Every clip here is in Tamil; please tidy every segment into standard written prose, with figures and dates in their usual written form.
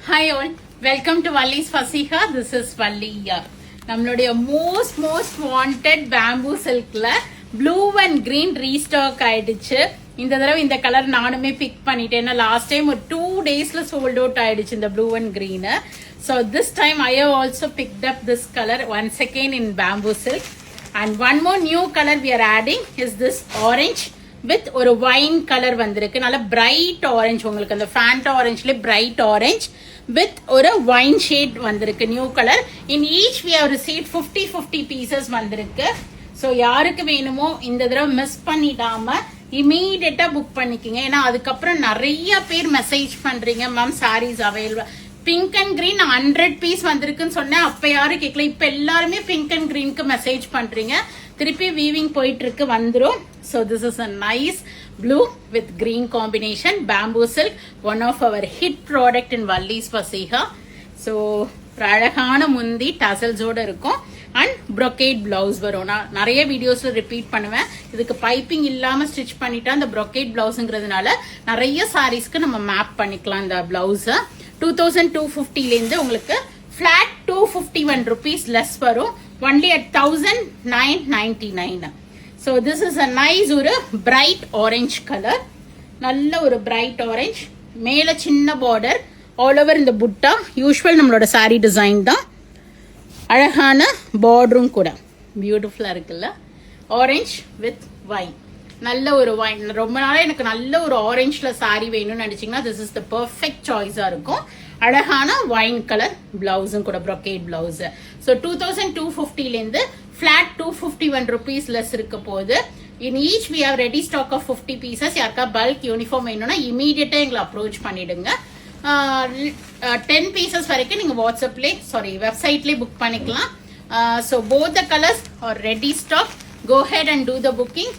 Hi all, welcome to Valli's Fasiha. This is Valli. நம்மளுடைய most wanted bamboo silkல blue and green restock ஆயிடுச்சு. இந்த தடவை இந்த கலர் நானுமே பிக் பண்ணிட்டேன். லாஸ்ட் டைம் ஒரு 2 daysல sold out ஆயிடுச்சு இந்த blue and green. So this time I have also picked up this color once again in bamboo silk. And one more new color we are adding is this orange with ஒரு wine color வந்திருக்கு. நல்ல bright orange, உங்களுக்கு அந்த Fanta orangeல bright orange with ஒரு wine shade வந்திருக்கு new color. In each we have received 50 pieces வந்திருக்கு. So யாருக்கு வேணுமோ இந்த தடவை மிஸ் பண்ணிடாம இமீடியட்டா புக் பண்ணிக்கங்க. ஏன்னா அதுக்கப்புறம் நிறைய பேர் மெசேஜ் பண்றீங்க ma'am sarees available. Pink and green 100 piece வந்திருக்குன்னு சொன்னேன். அப்ப யாரும் கேட்கல. இப்ப எல்லாருமே பிங்க் அண்ட் கிரீனுக்கு மெசேஜ் பண்றீங்க. திருப்பி வீவிங் போயிட்டு இருக்கு, வந்துரும். So this is a nice blue with green combination bamboo silk, one of our hit product in Valli's Fasiha. So அழகான முந்தி டசல்ஸோட இருக்கும் அண்ட் brocade பிளவுஸ் வரும். நான் நிறைய வீடியோஸ்ல ரிப்பீட் பண்ணுவேன். இதுக்கு பைப்பிங் இல்லாம ஸ்டிச் பண்ணிட்டா அந்த brocade பிளவுஸ்ங்கிறதுனால நிறைய சாரீஸ்க்கு நம்ம மேப் பண்ணிக்கலாம். இந்த பிளவுஸ் 2250 இருந்து உங்களுக்கு flat 251 rupees less வரும். only at 1999. So this is a nice ஒரு bright orange color. நல்ல ஒரு bright orange, மேல சின்ன border, all over இந்த புட்டா. யூசுவல் நம்மளோட saree டிசைன் தான். அழகான பார்டரும் கூட பியூட்டிஃபுல்லா இருக்குல்ல. ஆரஞ்ச் வித் வைன், நல்ல ஒரு வைன். ரொம்ப நாளா எனக்கு நல்ல ஒரு ஆரஞ்ச்ல saree வேணும்னு நினைச்சீங்கன்னா this is the perfect choice இருக்கும். அழகான வைன் கலர் பிளவுஸும் கூட brocade பிளவுஸ். ஸோ 2250 இருந்து flat 251 rupees less இருக்க போகுது. In each we have ready stock of 50 pieces. யாருக்கா பல்க் யூனிஃபார்ம் வேணும்னா இமீடியட்டா எங்களை அப்ரோச் பண்ணிடுங்க. 10 pieces வரைக்கும் நீங்க வாட்ஸ்அப்லேயே வெப்சைட்லேயே புக் பண்ணிக்கலாம். So both the colors are ready stock. Go ahead and do the booking.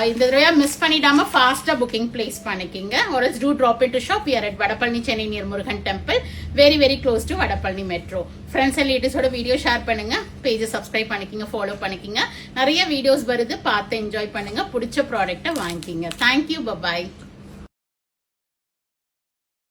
இந்த தடவை மிஸ் பண்ணிடாம ஃபாஸ்டா புக்கிங் பிளேஸ் பண்ணிக்கிங்க. or else do drop into shop. We are at Vadapalani Chennai near Murugan temple, very close to Vadapalani metro. Friends and ரிலேட்டிவ்ஸோட வீடியோ ஷேர் பண்ணுங்க, பேஜை சப்ஸ்கிரைப் பண்ணிக்கிங்க, ஃபாலோ பண்ணிக்கிங்க. நிறைய வீடியோஸ் வருது, பார்த்து என்ஜாய் பண்ணுங்க. பிடிச்ச ப்ராடக்ட்டை வாங்கிக்கிங்க. Thank you, bye bye.